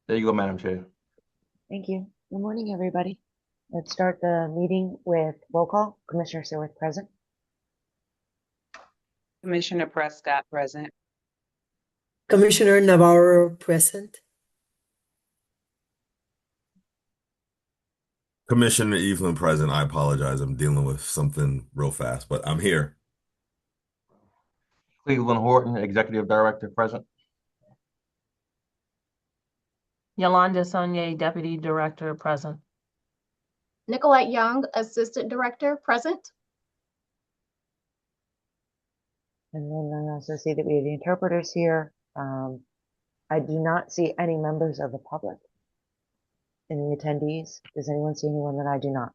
There you go, Madam Chair. Thank you. Good morning, everybody. Let's start the meeting with roll call. Commissioner Seaworth present. Commissioner Prescott present. Commissioner Navarro present. Commissioner Evelyn present. I apologize. I'm dealing with something real fast, but I'm here. Cleveland Horton, Executive Director, present. Yolanda Sonier, Deputy Director, present. Nicolette Young, Assistant Director, present. And then I also see that we have the interpreters here. I do not see any members of the public in the attendees. Does anyone see anyone that I do not?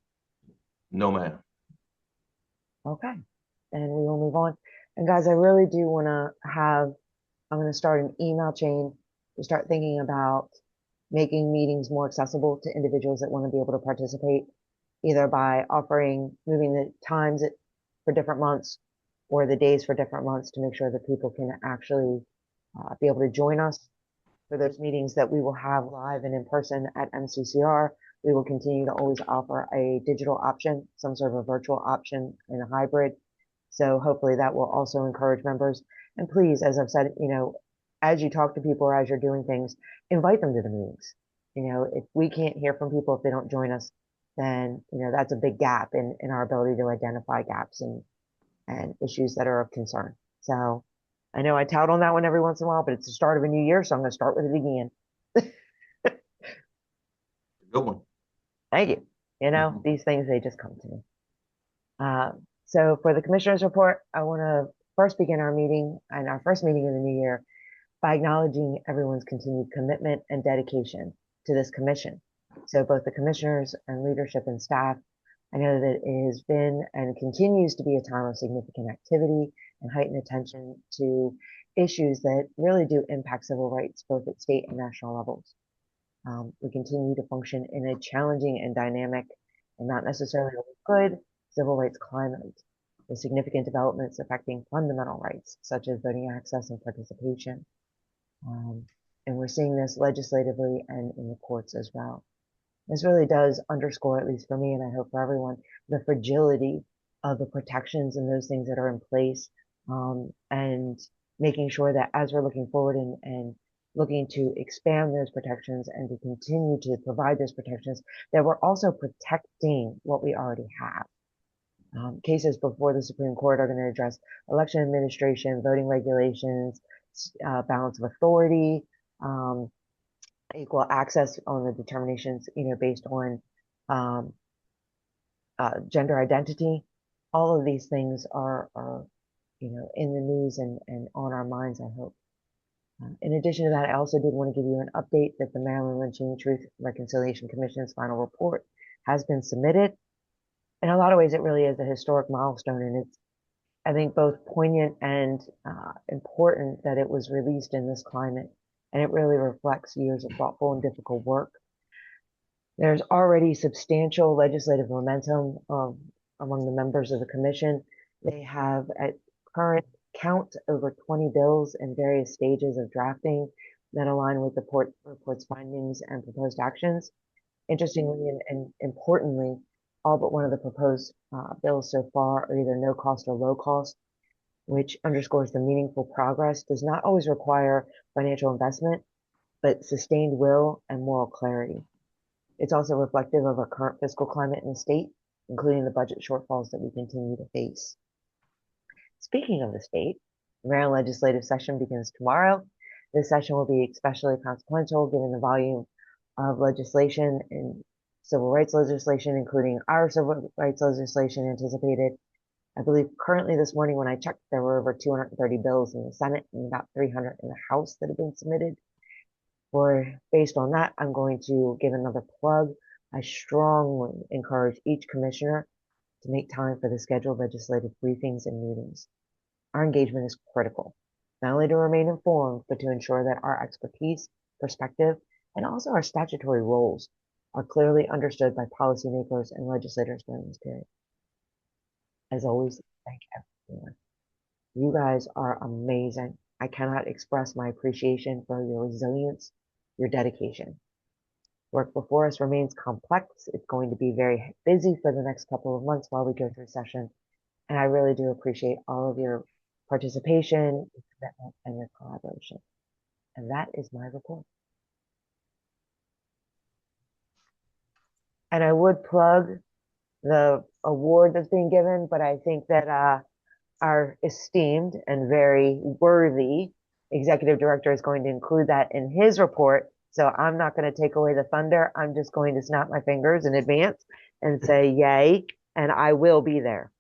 No, ma'am. Okay. And we will move on. And guys, I really do want to I'm going to start an email chain to start thinking about making meetings more accessible to individuals that want to be able to participate, either by moving the times for different months or the days for different months to make sure that people can actually be able to join us for those meetings that we will have live and in person at MCCR. We will continue to always offer a digital option, some sort of a virtual option and a hybrid. So hopefully that will also encourage members. And please, as I've said, as you talk to people or as you're doing things, invite them to the meetings. If we can't hear from people, if they don't join us, then, that's a big gap in our ability to identify gaps and issues that are of concern. So I know I tout on that one every once in a while, but it's the start of a new year. So I'm going to start with it again. Good one. Thank you. These things, they just come to me. So for the commissioner's report, I want to first begin our meeting and our first meeting of the new year by acknowledging everyone's continued commitment and dedication to this commission. So both the commissioners and leadership and staff, I know that it has been and continues to be a time of significant activity and heightened attention to issues that really do impact civil rights, both at state and national levels. We continue to function in a challenging and dynamic and not necessarily good civil rights climate, with significant developments affecting fundamental rights, such as voting access and participation. And we're seeing this legislatively and in the courts as well. This really does underscore, at least for me, and I hope for everyone, the fragility of the protections and those things that are in place, and making sure that as we're looking forward and looking to expand those protections and to continue to provide those protections, that we're also protecting what we already have. Cases before the Supreme Court are going to address election administration, voting regulations, balance of authority, equal access on the determinations, based on gender identity. All of these things are in the news and on our minds, I hope. In addition to that, I also did want to give you an update that the Maryland Lynching Truth Reconciliation Commission's final report has been submitted. In a lot of ways, it really is a historic milestone, and it's, I think, both poignant and important that it was released in this climate, and it really reflects years of thoughtful and difficult work. There's already substantial legislative momentum among the members of the commission. They have, at current count, over 20 bills in various stages of drafting that align with the report's findings and proposed actions. Interestingly and importantly, all but one of the proposed bills so far are either no cost or low cost, which underscores the meaningful progress does not always require financial investment, but sustained will and moral clarity. It's also reflective of our current fiscal climate in the state, including the budget shortfalls that we continue to face. Speaking of the state, the Maryland legislative session begins tomorrow. This session will be especially consequential given the volume of legislation and civil rights legislation, including our civil rights legislation anticipated. I believe currently this morning when I checked, there were over 230 bills in the Senate and about 300 in the House that have been submitted. Based on that, I'm going to give another plug. I strongly encourage each commissioner to make time for the scheduled legislative briefings and meetings. Our engagement is critical, not only to remain informed, but to ensure that our expertise, perspective, and also our statutory roles are clearly understood by policymakers and legislators during this period. As always, thank everyone. You guys are amazing. I cannot express my appreciation for your resilience, your dedication. Work before us remains complex. It's going to be very busy for the next couple of months while we go through session. And I really do appreciate all of your participation, your commitment, and your collaboration. And that is my report. And I would plug the award that's being given, but I think that our esteemed and very worthy executive director is going to include that in his report. So I'm not going to take away the thunder. I'm just going to snap my fingers in advance and say yay, and I will be there.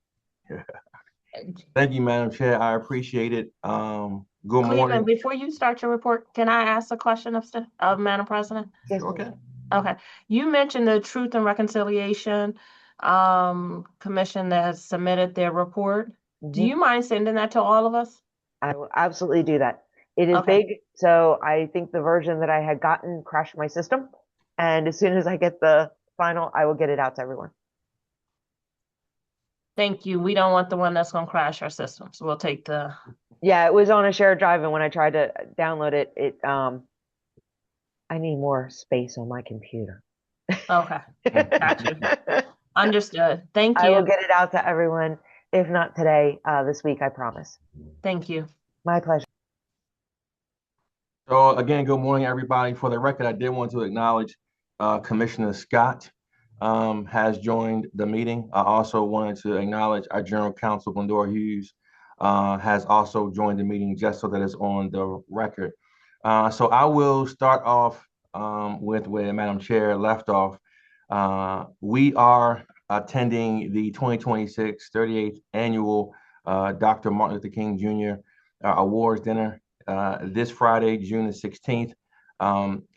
Thank you, Madam Chair. I appreciate it. Good Cleveland, morning. before you start your report, can I ask a question of Madam President? Yes, Okay. ma'am. Okay, you mentioned the Truth and Reconciliation Commission that has submitted their report. Do Mhm. you mind sending that to all of us? I will absolutely do that. It is Okay. big, so I think the version that I had gotten crashed my system. And as soon as I get the final, I will get it out to everyone. Thank you. We don't want the one that's gonna crash our systems. We'll take the, Yeah, it was on a shared drive, and when I tried to download it, I need more space on my computer. okay, Gotcha. Understood. Thank I will you. get it out to everyone, if not today, this week, I promise. Thank you. My pleasure. So again, good morning, everybody. For the record, I did want to acknowledge Commissioner Scott has joined the meeting. I also wanted to acknowledge our General Counsel, Glendora Hughes, has also joined the meeting, just so that it's on the record. So I will start off with where Madam Chair left off. We are attending the 2026 38th Annual Dr. Martin Luther King Jr. Awards Dinner this Friday, June the 16th.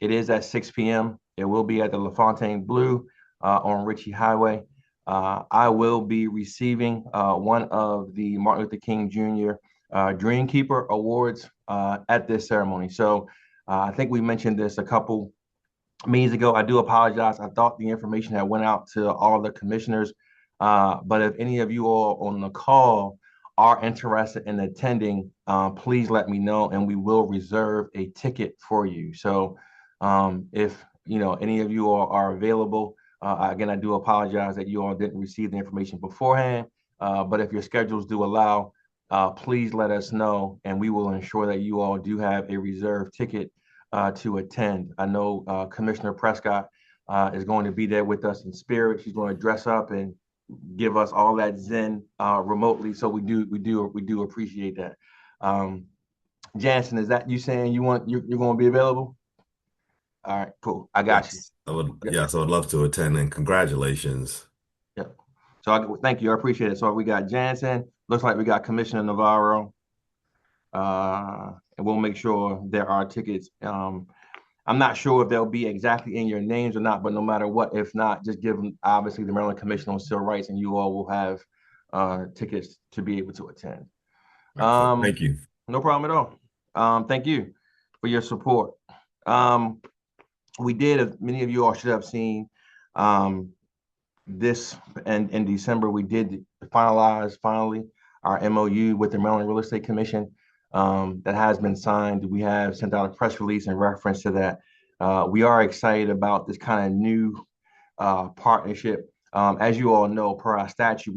It is at 6 p.m. It will be at the LaFontaine Blue on Ritchie Highway. I will be receiving one of the Martin Luther King Jr. Dreamkeeper Awards at this ceremony. So I think we mentioned this a couple meetings ago. I do apologize. I thought the information had went out to all the commissioners, but if any of you all on the call are interested in attending, please let me know, and we will reserve a ticket for you. So if any of you all are available, again, I do apologize that you all didn't receive the information beforehand, but if your schedules do allow, please let us know, and we will ensure that you all do have a reserved ticket to attend. I know Commissioner Prescott is going to be there with us in spirit. She's going to dress up and give us all that Zen remotely. So we do appreciate that. Jansen, is that you saying you're going to be available? All right, cool. I got you. Yes, I would love to attend, and congratulations. Yep. So thank you. I appreciate it. So we got Jansen. Looks like we got Commissioner Navarro. And we'll make sure there are tickets. I'm not sure if they'll be exactly in your names or not, but no matter what, if not, just give them, obviously, the Maryland Commission on Civil Rights, and you all will have tickets to be able to attend. Thank you. No problem at all. Thank you for your support. We did, as many of you all should have seen, this, and in December, we did finalize finally our MOU with the Maryland Real Estate Commission. That has been signed. We have sent out a press release in reference to that. We are excited about this kind of new partnership. As you all know, per our statute,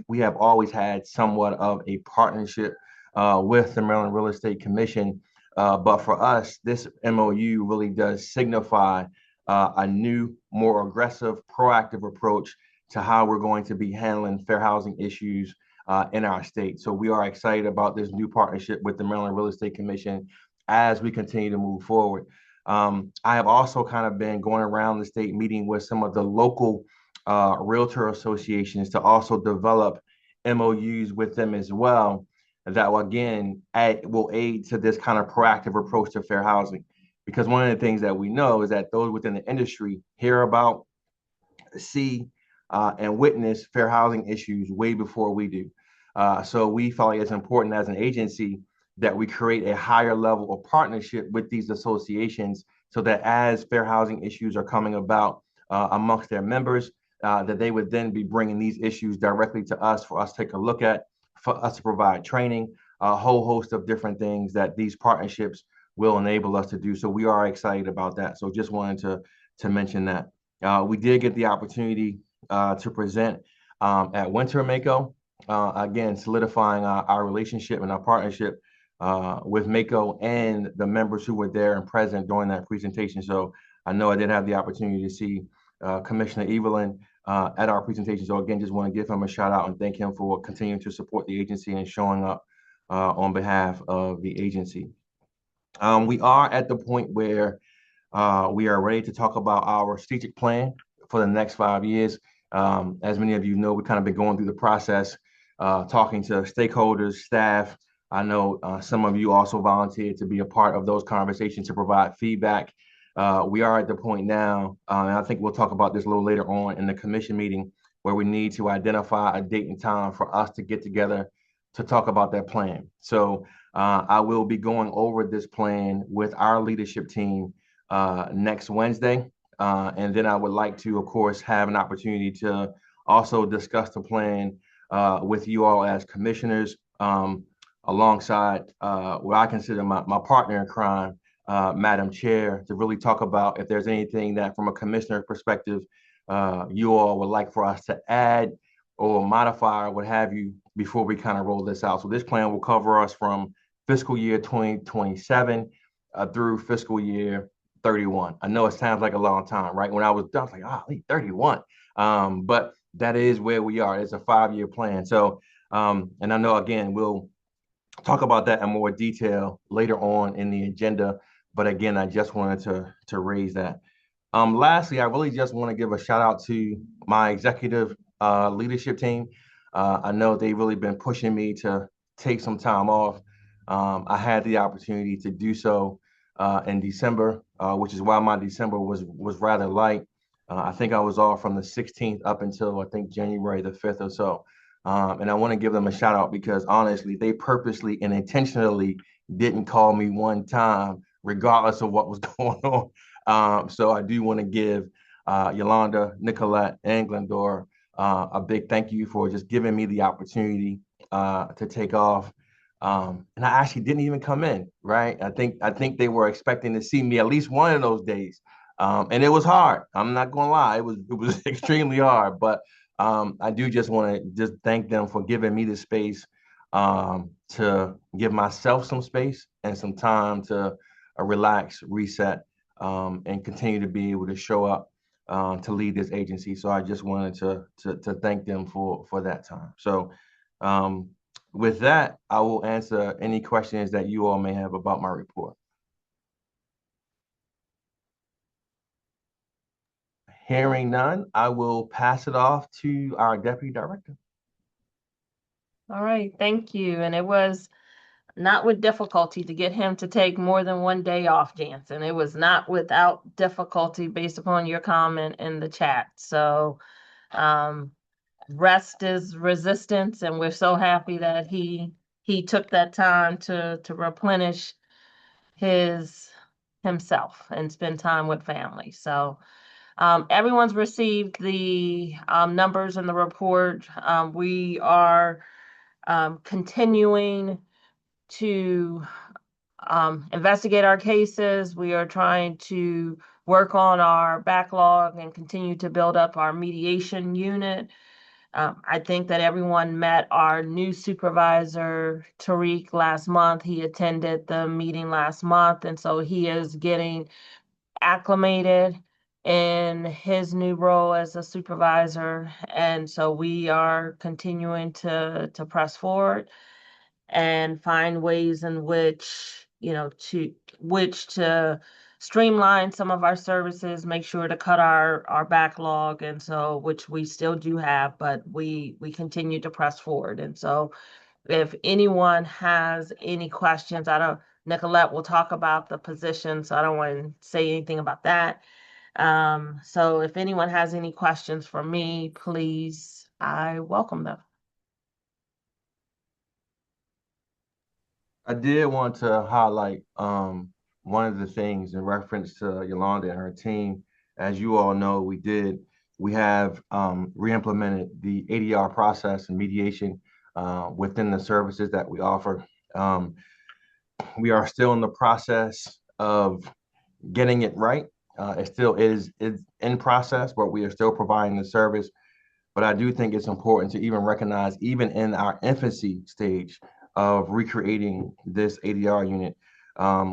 we have always had somewhat of a partnership with the Maryland Real Estate Commission. But for us, this MOU really does signify a new, more aggressive, proactive approach to how we're going to be handling fair housing issues in our state. So we are excited about this new partnership with the Maryland Real Estate Commission as we continue to move forward. I have also kind of been going around the state meeting with some of the local realtor associations to also develop MOUs with them as well, that will, again, will aid to this kind of proactive approach to fair housing. Because one of the things that we know is that those within the industry hear about, see, and witness fair housing issues way before we do. So we felt like it's important as an agency that we create a higher level of partnership with these associations, so that as fair housing issues are coming about amongst their members, that they would then be bringing these issues directly to us for us to take a look at, for us to provide training, a whole host of different things that these partnerships will enable us to do. So we are excited about that. So just wanted to mention that. We did get the opportunity to present at Winter Mako, again, solidifying our relationship and our partnership with Mako and the members who were there and present during that presentation. So I know I did have the opportunity to see Commissioner Evelyn at our presentation. So again, just want to give him a shout out and thank him for continuing to support the agency and showing up on behalf of the agency. We are at the point where we are ready to talk about our strategic plan for the next 5 years. As many of you know, we've kind of been going through the process, talking to stakeholders, staff. I know some of you also volunteered to be a part of those conversations to provide feedback. We are at the point now, and I think we'll talk about this a little later on in the commission meeting, where we need to identify a date and time for us to get together to talk about that plan. So I will be going over this plan with our leadership team next Wednesday. And then I would like to, of course, have an opportunity to also discuss the plan with you all as commissioners, alongside what I consider my partner in crime, Madam Chair, to really talk about if there's anything that from a commissioner perspective, you all would like for us to add or modify or what have you before we kind of roll this out. So this plan will cover us from fiscal year 2027 through fiscal year 31. I know it sounds like a long time, right? When I was done, I was like, 31. But that is where we are. It's a 5-year plan. So, and I know, again, we'll talk about that in more detail later on in the agenda. But again, I just wanted to raise that. Lastly, I really just want to give a shout out to my executive leadership team. I know they've really been pushing me to take some time off. I had the opportunity to do so in December, which is why my December was rather light. I think I was off from the 16th up until I think January the 5th or so. And I want to give them a shout out because honestly, they purposely and intentionally didn't call me one time, regardless of what was going on. So I do want to give Yolanda, Nicolette, and Glendora a big thank you for just giving me the opportunity to take off. And I actually didn't even come in, right? I think they were expecting to see me at least one of those days. And it was hard. I'm not gonna lie, it was extremely hard. But I do just want to just thank them for giving me the space to give myself some space and some time to relax, reset, and continue to be able to show up to lead this agency. So I just wanted to thank them for that time. So with that, I will answer any questions that you all may have about my report. Hearing none, I will pass it off to our Deputy Director. All right, thank you. And it was not with difficulty to get him to take more than one day off, Jansen. It was not without difficulty based upon your comment in the chat. So rest is resistance, and we're so happy that he took that time to replenish himself and spend time with family. So everyone's received the numbers in the report. We are continuing to investigate our cases. We are trying to work on our backlog and continue to build up our mediation unit. I think that everyone met our new supervisor, Tariq, last month. He attended the meeting last month, and so he is getting acclimated in his new role as a supervisor. And so we are continuing to press forward and find ways in which, to streamline some of our services, make sure to cut our backlog. And so, which we still do have, but we continue to press forward. And so if anyone has any questions, Nicolette will talk about the position, so I don't want to say anything about that. So if anyone has any questions for me, please, I welcome them. I did want to highlight one of the things in reference to Yolanda and her team. As you all know, we have re-implemented the ADR process and mediation within the services that we offer. we are still in the process of getting it right. It still is in process, but we are still providing the service. But I do think it's important to even recognize, even in our infancy stage of recreating this ADR unit,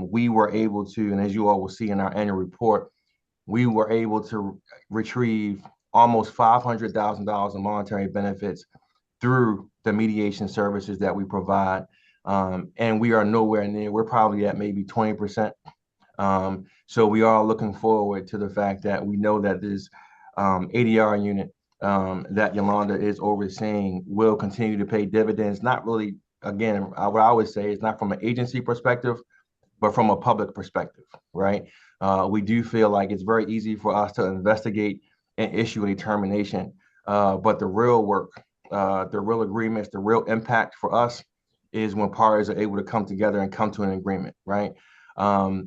we were able to, and as you all will see in our annual report, we were able to retrieve almost $500,000 in monetary benefits through the mediation services that we provide. And we are nowhere near, we're probably at maybe 20%. So we are looking forward to the fact that we know that this ADR unit that Yolanda is overseeing will continue to pay dividends. Not really, again, what I would say is not from an agency perspective, but from a public perspective, right? We do feel like it's very easy for us to investigate and issue a termination, but the real work, the real agreements, the real impact for us is when parties are able to come together and come to an agreement, right?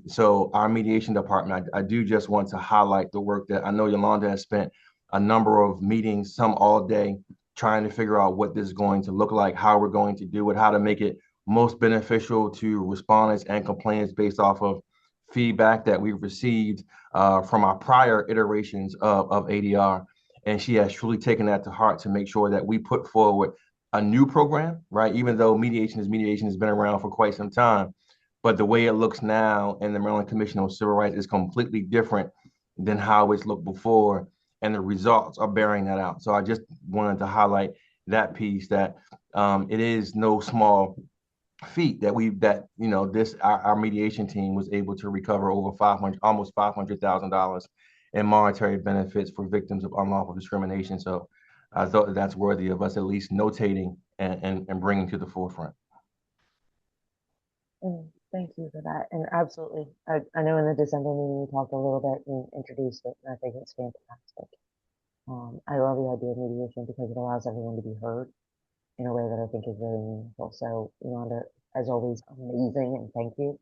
So our mediation department, I do just want to highlight the work that I know Yolanda has spent a number of meetings, some all day, trying to figure out what this is going to look like, how we're going to do it, how to make it most beneficial to respondents and complainants based off of feedback that we've received from our prior iterations of ADR. And she has truly taken that to heart to make sure that we put forward a new program, right? Even though mediation has been around for quite some time, but the way it looks now in the Maryland Commission on Civil Rights is completely different than how it's looked before, and the results are bearing that out. So I just wanted to highlight that piece, that it is no small feat that our mediation team was able to recover over almost $500,000 in monetary benefits for victims of unlawful discrimination. So I thought that's worthy of us at least notating and bringing to the forefront. Thank you for that. And absolutely, I know in the December meeting, we talked a little bit and introduced it, and I think it's fantastic. I love the idea of mediation because it allows everyone to be heard in a way that I think is very meaningful. So, Yolanda, as always, amazing, and thank you.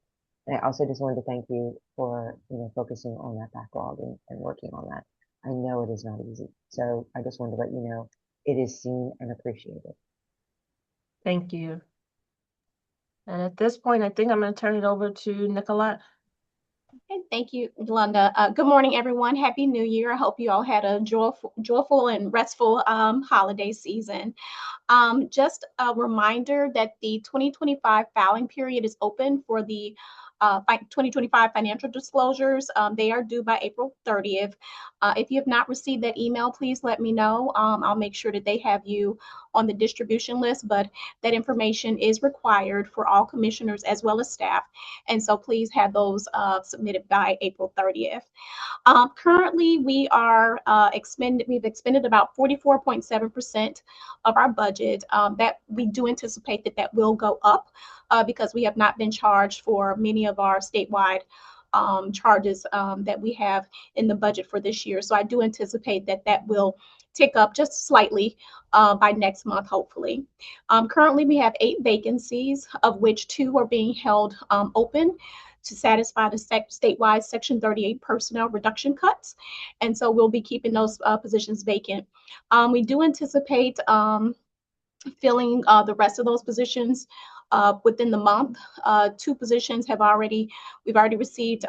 And I also just wanted to thank you for, focusing on that backlog and working on that. I know it is not easy. So I just wanted to let you know it is seen and appreciated. Thank you. And at this point, I think I'm going to turn it over to Nicolette. Okay, thank you, Yolanda. Good morning, everyone. Happy New Year. I hope you all had a joyful and restful holiday season. Just a reminder that the 2025 filing period is open for the 2025 financial disclosures. They are due by April 30th. If you have not received that email, please let me know. I'll make sure that they have you on the distribution list, but that information is required for all commissioners as well as staff. And so please have those submitted by April 30th. Currently, we've expended about 44.7% of our budget. That we do anticipate that will go up because we have not been charged for many of our statewide charges that we have in the budget for this year. So I do anticipate that will tick up just slightly by next month, hopefully. Currently, we have 8 vacancies, of which 2 are being held open to satisfy the statewide Section 38 personnel reduction cuts. And so we'll be keeping those positions vacant. We do anticipate filling the rest of those positions within the month. 2 positions we've already received.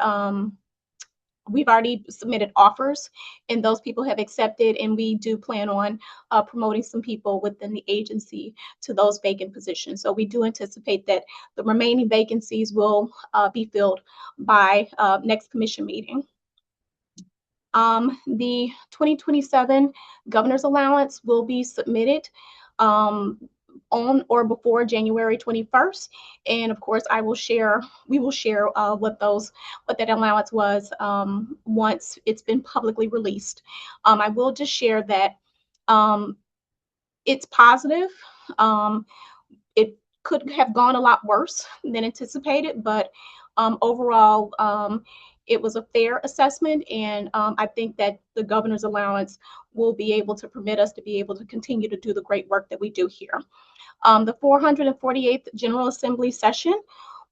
We've already submitted offers, and those people have accepted, and we do plan on promoting some people within the agency to those vacant positions. So we do anticipate that the remaining vacancies will be filled by next commission meeting. The 2027 governor's allowance will be submitted on or before January 21st. And of course, we will share what that allowance was once it's been publicly released. I will just share that it's positive. It could have gone a lot worse than anticipated, but overall, it was a fair assessment, and I think that the governor's allowance will be able to permit us to be able to continue to do the great work that we do here. The 448th General Assembly session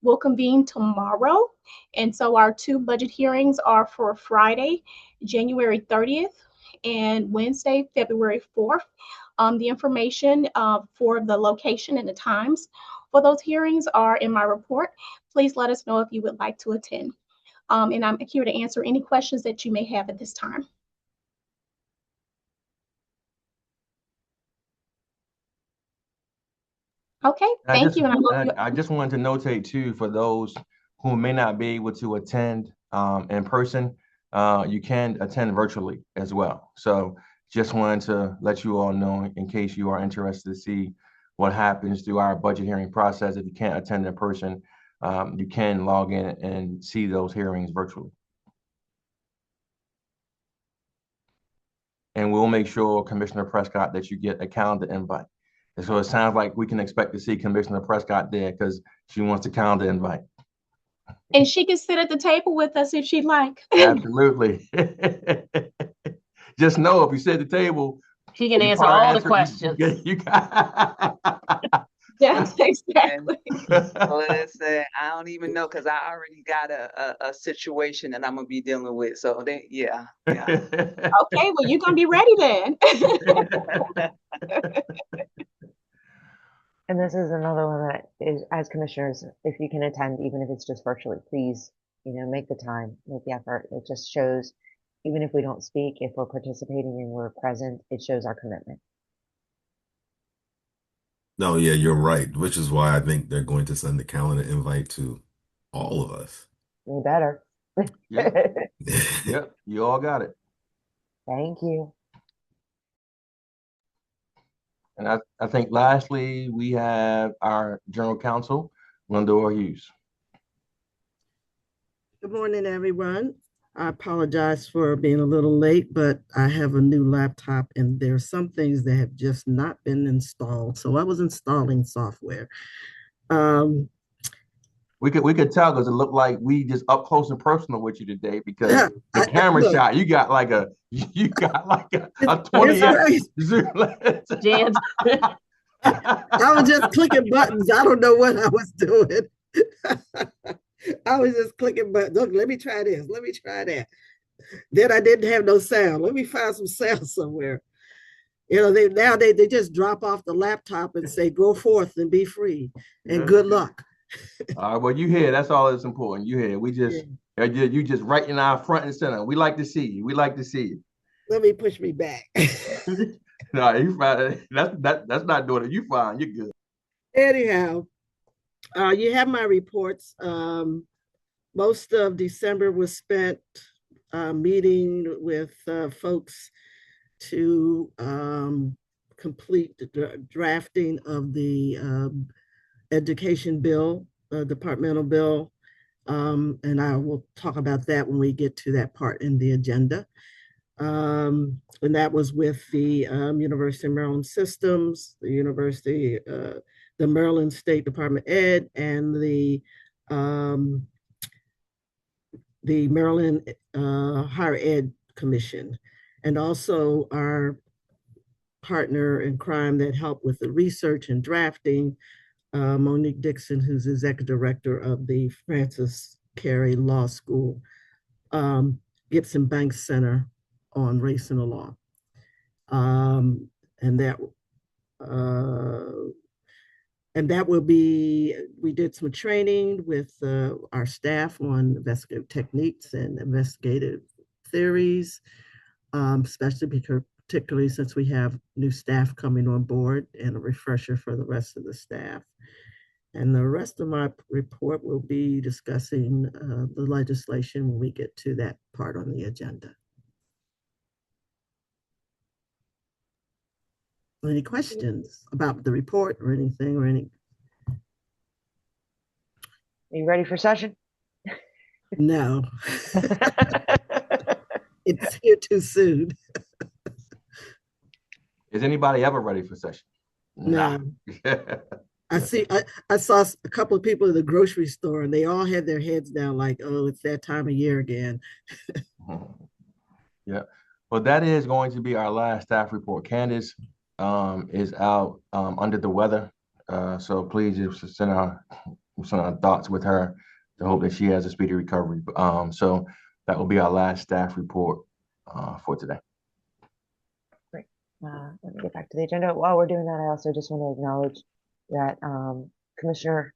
will convene tomorrow, and so our 2 budget hearings are for Friday, January 30th, and Wednesday, February 4th. The information for the location and the times for those hearings are in my report. please let us know if you would like to attend. And I'm here to answer any questions that you may have at this time. Okay, thank you. And I hope you. I just wanted to notate too, for those who may not be able to attend in person, you can attend virtually as well. So just wanted to let you all know in case you are interested to see what happens through our budget hearing process. If you can't attend in person, you can log in and see those hearings virtually. And we'll make sure, Commissioner Prescott, that you get a calendar invite. And so it sounds like we can expect to see Commissioner Prescott there because she wants a calendar invite. And she can sit at the table with us if she'd like. Absolutely. Just know if you sit at the table, He can you answer probably all the questions. You got Yes, exactly. Listen, I don't even know because I already got a situation that I'm gonna be dealing with. So yeah. Okay, well, you're gonna be ready then. And this is another one that is, as commissioners, if you can attend, even if it's just virtually, please, make the time, make the effort. It just shows, even if we don't speak, if we're participating and we're present, it shows our commitment. No, yeah, you're right, which is why I think they're going to send the calendar invite to all of us. We better. Yep. Yep, you all got it. Thank you. And I think lastly, we have our General Counsel, Glendora Hughes. Good morning, everyone. I apologize for being a little late, but I have a new laptop and there are some things that have just not been installed. So I was installing software. We could tell because it looked like we just up close and personal with you today because the camera look, shot, you got like a 20 zoom lens. Jan, I was just clicking buttons. I don't know what I was doing. I was just clicking buttons. Look, let me try this. Let me try that. Then I didn't have no sound. Let me find some sound somewhere. They just drop off the laptop and say, go forth and be free and good luck. All right, well, you here. That's all that's important. You here. We just, you just right in our front and center. We like to see you. We like to see you. Let me push me back. No, you fine. That's not doing it. You fine. You're good. Anyhow, you have my reports. Most of December was spent meeting with folks to complete the drafting of the education bill, departmental bill. And I will talk about that when we get to that part in the agenda. And that was with the University of Maryland Systems, the Maryland State Department of Ed, and the Maryland Higher Ed Commission, and also our partner in crime that helped with the research and drafting, Monique Dixon, who's executive director of the Francis Carey Law School, Gibson Banks Center on Race and the Law. And that will be, we did some training with our staff on investigative techniques and investigative theories, particularly since we have new staff coming on board, and a refresher for the rest of the staff. And the rest of my report will be discussing the legislation when we get to that part on the agenda. Any questions about the report or anything or any? Are you ready for session? No. It's here too soon. Is anybody ever ready for session? No. Nah. I saw a couple of people in the grocery store and they all had their heads down like, oh, it's that time of year again. Yeah. Well, that is going to be our last staff report. Candace is out under the weather. So please just send our thoughts with her to hope that she has a speedy recovery. So that will be our last staff report for today. Great. Let me get back to the agenda. While we're doing that, I also just want to acknowledge that Commissioner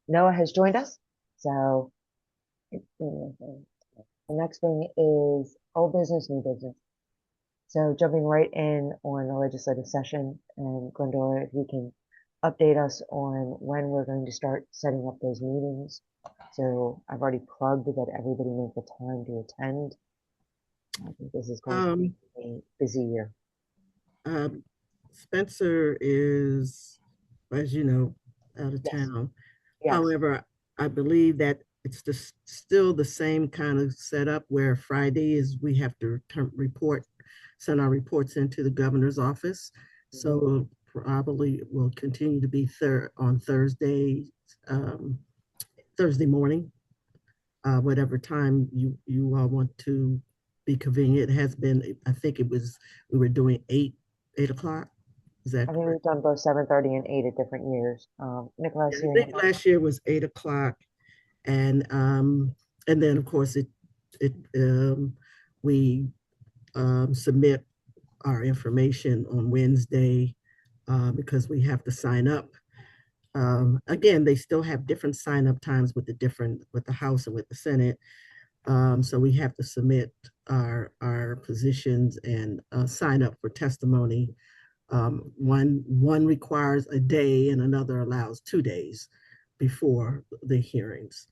Noah has joined us. So the next thing is old business, new business. So jumping right in on the legislative session, and Glendora, if you can update us on when we're going to start setting up those meetings. So I've already plugged that everybody make the time to attend. I think this is going to be a busy year. Spencer is, as you know, out of Yes. town. Yes. However, I believe that it's still the same kind of setup where Friday is we have to send our reports into the governor's office. So probably will continue to be on Thursday, Thursday morning, whatever time you all want to be convenient. It has been, I think we were doing 8 o'clock. Is that I think we've done both 7:30 and 8 at different years. Nicholas, I think last year was 8 o'clock. And then of course we submit our information on Wednesday because we have to sign up. Again, they still have different sign up times with the House and with the Senate. So we have to submit our positions and sign up for testimony. One requires a day and another allows 2 days before the hearings.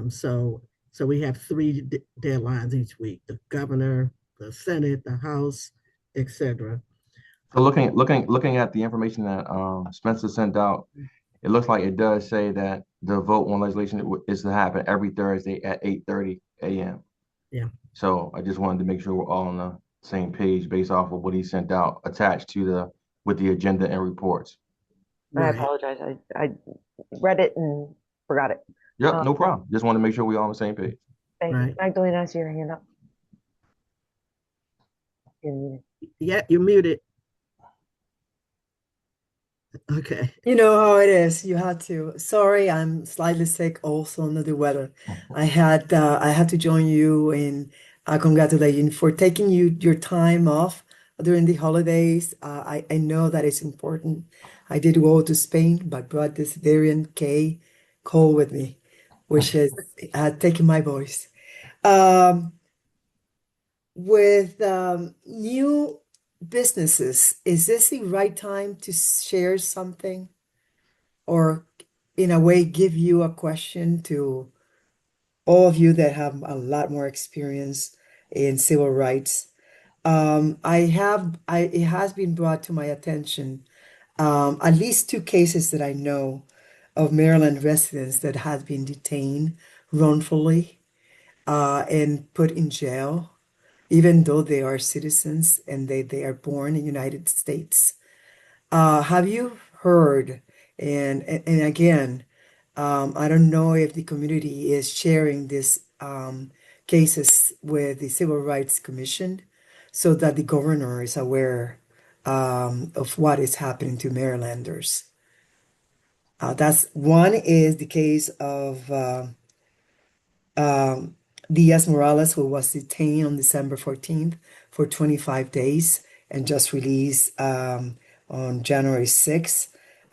So we have 3 deadlines each week: the governor, the Senate, the House, etc. So looking at the information that Spencer sent out, it looks like it does say that the vote on legislation is to happen every Thursday at 8:30 a.m. Yeah. So I just wanted to make sure we're all on the same page based off of what he sent out attached to with the agenda and reports. I apologize. I read it and forgot it. Yep, no problem. Just want to make sure we're all on the same page. Thank you. Magdalena, I see your hand up. You're muted. Yeah, you're muted. Okay. You know how it is. You had to. Sorry, I'm slightly sick, also under the weather. I had to join you in congratulating for taking your time off during the holidays. I know that it's important. I did go to Spain, but brought this variant K cold with me, which is taking my voice. With new businesses, is this the right time to share something? Or in a way give you a question to all of you that have a lot more experience in civil rights. It has been brought to my attention at least 2 cases that I know of Maryland residents that have been detained wrongfully and put in jail, even though they are citizens and they are born in the United States. Have you heard, and again, I don't know if the community is sharing these cases with the Civil Rights Commission so that the governor is aware of what is happening to Marylanders. That's one is the case of Diaz Morales, who was detained on December 14th for 25 days and just released on January 6th.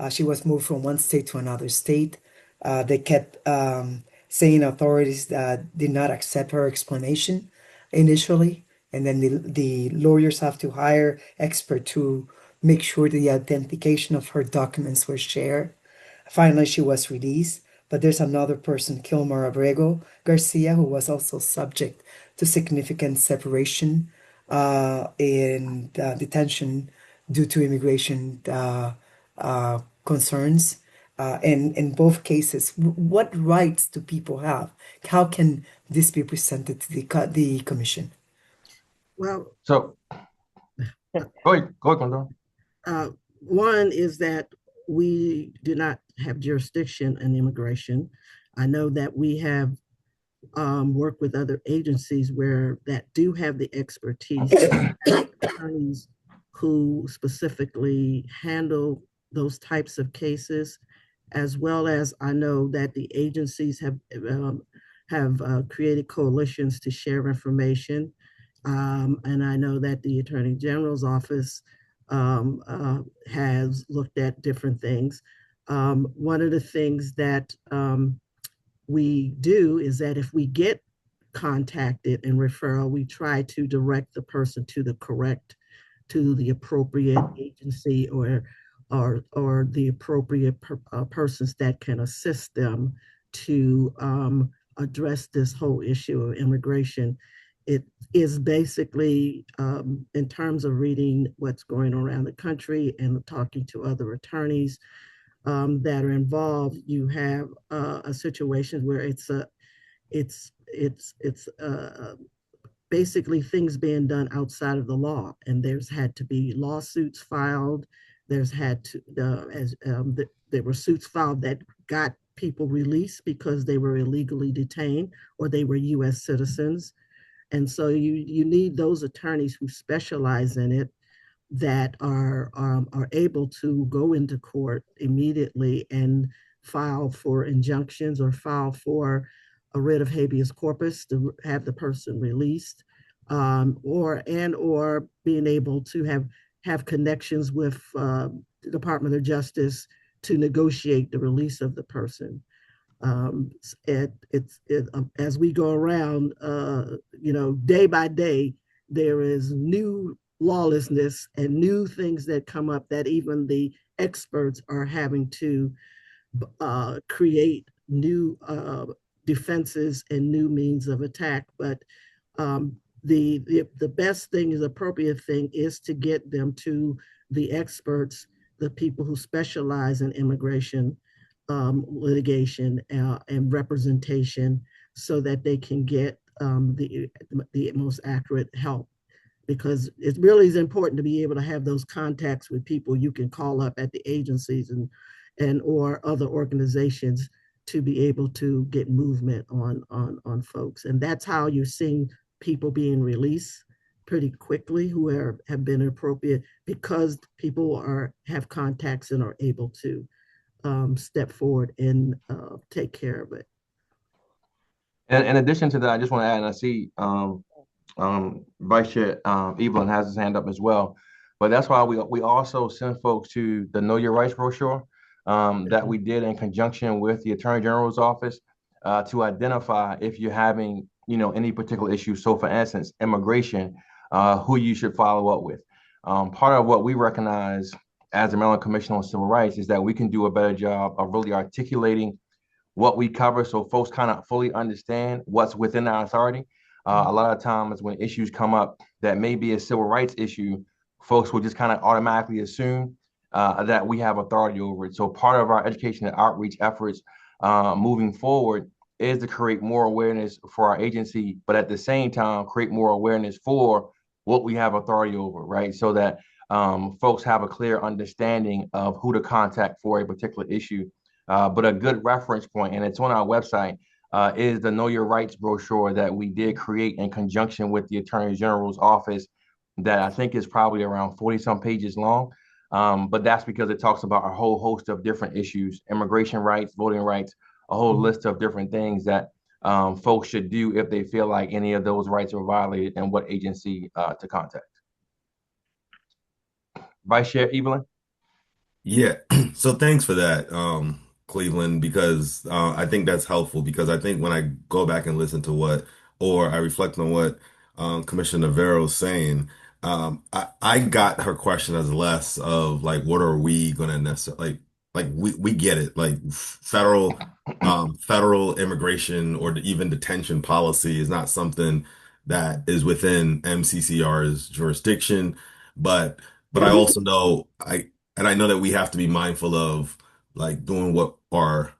She was moved from one state to another state. They kept saying authorities that did not accept her explanation initially. And then the lawyers have to hire experts to make sure the authentication of her documents were shared. Finally, she was released. But there's another person, Kilmer Abrego Garcia, who was also subject to significant separation in detention due to immigration concerns. And in both cases, what rights do people have? How can this be presented to the commission? Well, so go ahead, Glendora. One is that we do not have jurisdiction in immigration. I know that we have worked with other agencies that do have the expertise, attorneys who specifically handle those types of cases, as well as I know that the agencies have created coalitions to share information. And I know that the Attorney General's office has looked at different things. one of the things that we do is that if we get contacted and referral, we try to direct the person to the appropriate agency or the appropriate persons that can assist them to address this whole issue of immigration. It is basically, in terms of reading what's going on around the country and talking to other attorneys that are involved, you have a situation where it's basically things being done outside of the law, and there's had to be lawsuits filed. There's had to there were suits filed that got people released because they were illegally detained or they were U.S. citizens, and so you need those attorneys who specialize in it that are able to go into court immediately and file for injunctions or file for a writ of habeas corpus to have the person released, or being able to have connections with the Department of Justice to negotiate the release of the person. As we go around, day by day, there is new lawlessness and new things that come up that even the experts are having to create new defenses and new means of attack. But the best thing, is appropriate thing, is to get them to the experts, the people who specialize in immigration litigation and representation, so that they can get the most accurate help. Because it really is important to be able to have those contacts with people you can call up at the agencies and or other organizations to be able to get movement on folks. And that's how you're seeing people being released pretty quickly who have been appropriate, because people have contacts and are able to step forward and take care of it. And in addition to that, I just want to add, and I see Vice Chair Evelyn has his hand up as well, but that's why we also send folks to the Know Your Rights brochure that we did in conjunction with the Attorney General's office to identify if you're having any particular issue. So for instance, immigration, who you should follow up with. Part of what we recognize as the Maryland Commission on Civil Rights is that we can do a better job of really articulating what we cover so folks kind of fully understand what's within our authority. A lot of times when issues come up that may be a civil rights issue, folks will just kind of automatically assume that we have authority over it. So part of our education and outreach efforts moving forward is to create more awareness for our agency, but at the same time, create more awareness for what we have authority over, right? So that folks have a clear understanding of who to contact for a particular issue. But a good reference point, and it's on our website, is the Know Your Rights brochure that we did create in conjunction with the Attorney General's office, that I think is probably around 40 some pages long. But that's because it talks about a whole host of different issues: immigration rights, voting rights, a whole list of different things that folks should do if they feel like any of those rights are violated, and what agency to contact. Vice Chair Evelyn? Yeah, so thanks for that, Cleveland, because I think that's helpful, because I think when I go back and listen to or I reflect on what Commissioner Navarro's saying, I got her question as less of like, what are we going to necessarily, like we get it, like federal immigration or even detention policy is not something that is within MCCR's jurisdiction, but I also know I know that we have to be mindful of like doing what our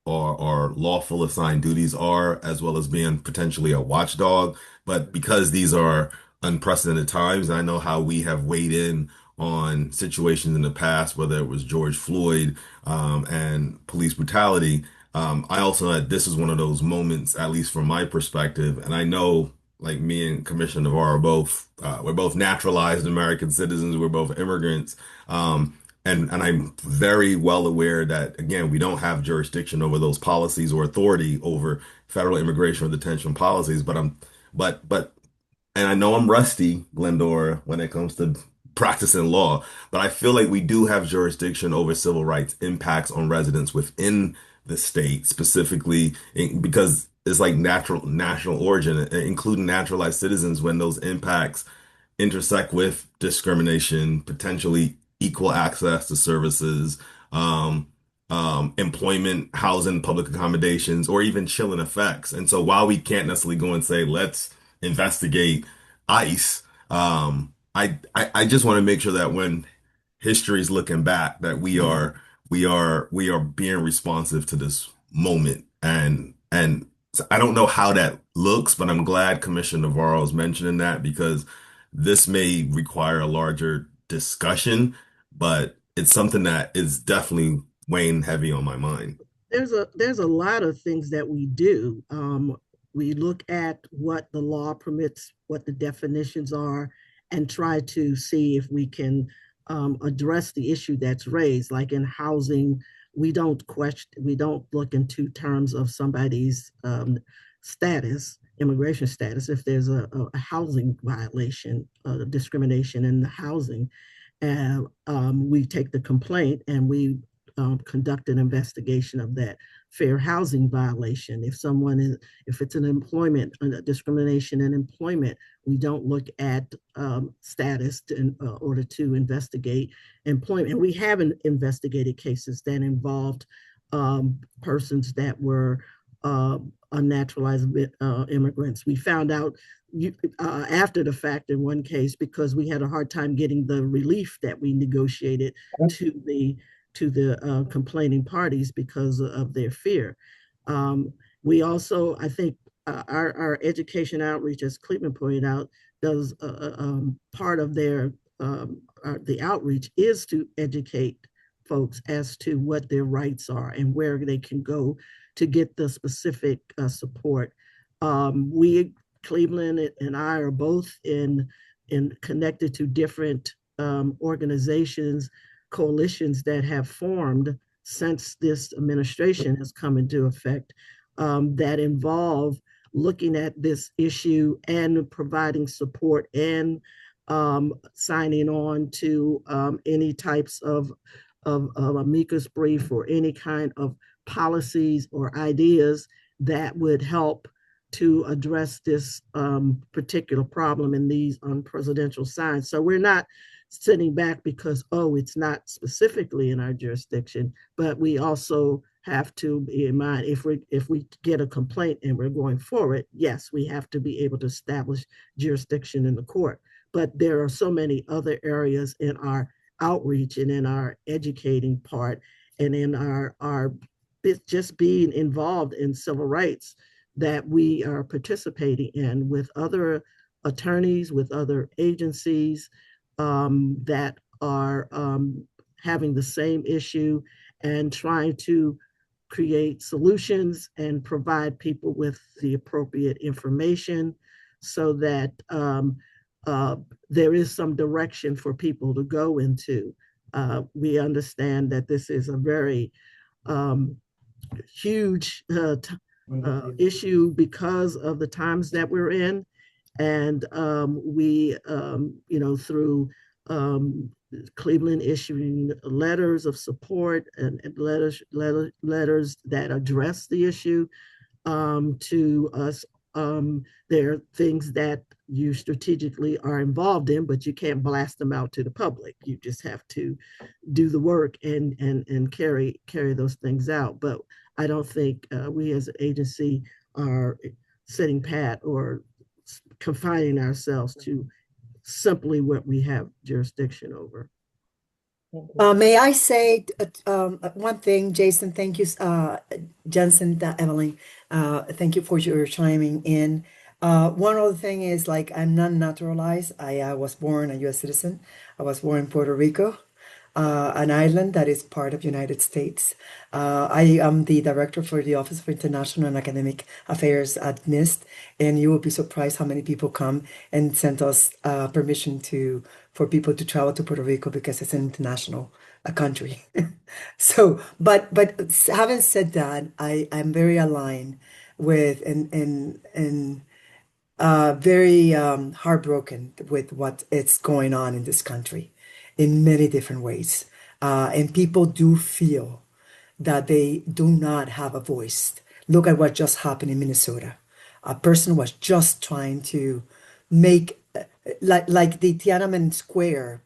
lawful assigned duties are, as well as being potentially a watchdog. But because these are unprecedented times, and I know how we have weighed in on situations in the past, whether it was George Floyd and police brutality. I also know that this is one of those moments, at least from my perspective, and I know, like me and Commissioner Navarro are we're both naturalized American citizens. We're both immigrants. And I'm very well aware that, again, we don't have jurisdiction over those policies or authority over federal immigration or detention policies. But and I know I'm rusty, Glendora, when it comes to practicing law, but I feel like we do have jurisdiction over civil rights impacts on residents within the state, specifically because it's like natural national origin, including naturalized citizens when those impacts intersect with discrimination, potentially equal access to services, um, employment, housing, public accommodations, or even chilling effects. And so while we can't necessarily go and say, let's investigate ICE, I just want to make sure that when history is looking back, that we are being responsive to this moment. And so I don't know how that looks, but I'm glad Commissioner Navarro is mentioning that because this may require a larger discussion, but it's something that is definitely weighing heavy on my mind. There's a lot of things that we do. We look at what the law permits, what the definitions are, and try to see if we can address the issue that's raised. Like in housing, we don't look into terms of somebody's status, immigration status, if there's a housing violation, discrimination in the housing. And we take the complaint and we conduct an investigation of that fair housing violation. If it's an employment, discrimination in employment, we don't look at status in order to investigate employment. And we haven't investigated cases that involved persons that were unnaturalized immigrants. We found out after the fact in one case because we had a hard time getting the relief that we negotiated to the complaining parties because of their fear. We also, I think, our education outreach, as Cleveland pointed out, does part of the outreach is to educate folks as to what their rights are and where they can go to get the specific support. Cleveland and I are both in connected to different organizations, coalitions that have formed since this administration has come into effect that involve looking at this issue and providing support and signing on to any types of amicus brief or any kind of policies or ideas that would help to address this particular problem in these unpresidential signs. So we're not sitting back because, oh, it's not specifically in our jurisdiction, but we also have to be in mind if we get a complaint and we're going forward, yes, we have to be able to establish jurisdiction in the court. But there are so many other areas in our outreach and in our educating part and in our just being involved in civil rights that we are participating in with other attorneys, with other agencies that are having the same issue and trying to create solutions and provide people with the appropriate information so that there is some direction for people to go into. We understand that this is a very huge issue because of the times that we're in. And we, through Cleveland issuing letters of support and letters that address the issue to us. There are things that you strategically are involved in, but you can't blast them out to the public. You just have to do the work and carry those things out. But I don't think we as an agency are sitting pat or confining ourselves to simply what we have jurisdiction over. May I say one thing, Jason? Thank you, Jensen, Evelyn. Thank you for your chiming in. One other thing is like I'm not naturalized. I was born a U.S. citizen. I was born in Puerto Rico, an island that is part of United States. I am the director for the Office of International and Academic Affairs at NIST, and you will be surprised how many people come and send us permission for people to travel to Puerto Rico because it's an international country. So, but having said that, I'm very aligned with and very heartbroken with what is going on in this country in many different ways. And people do feel that they do not have a voice. Look at what just happened in Minnesota. A person was just trying to make, like the Tiananmen Square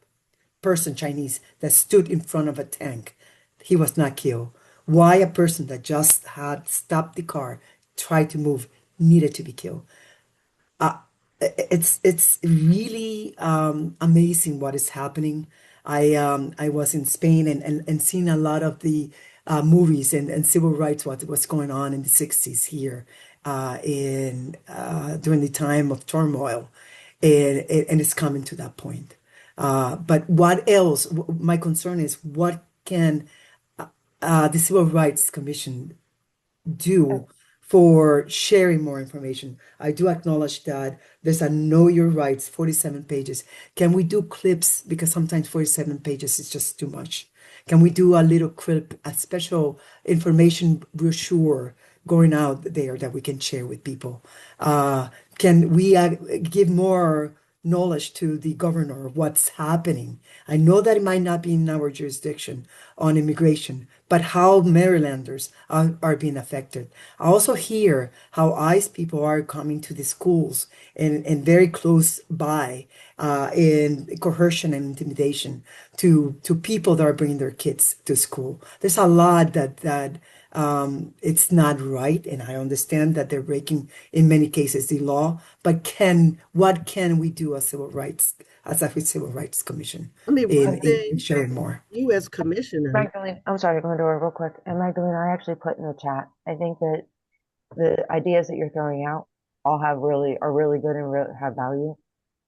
person, Chinese, that stood in front of a tank. He was not killed. Why a person that just had stopped the car, tried to move, needed to be killed? uh, it's really amazing what is happening. I was in Spain and seeing a lot of the movies and civil rights, what's going on in the 60s here in during the time of turmoil, and it's coming to that point. But what else? My concern is what can the Civil Rights Commission do for sharing more information? I do acknowledge that there's a Know Your Rights, 47 pages. Can we do clips? Because sometimes 47 pages is just too much. Can we do a little clip, a special information brochure going out there that we can share with people? Can we give more knowledge to the governor of what's happening? I know that it might not be in our jurisdiction on immigration, but how Marylanders are being affected. I also hear how ICE people are coming to the schools and very close by in coercion and intimidation to people that are bringing their kids to school. There's a lot that it's not right, and I understand that they're breaking in many cases the law. But what can we do as a civil rights commission I mean, one in thing, sharing more? you as commissioner, Magdalene, I'm sorry, Glendora, real quick. And Magdalene, I actually put in the chat. I think that the ideas that you're throwing out all are really good and really have value.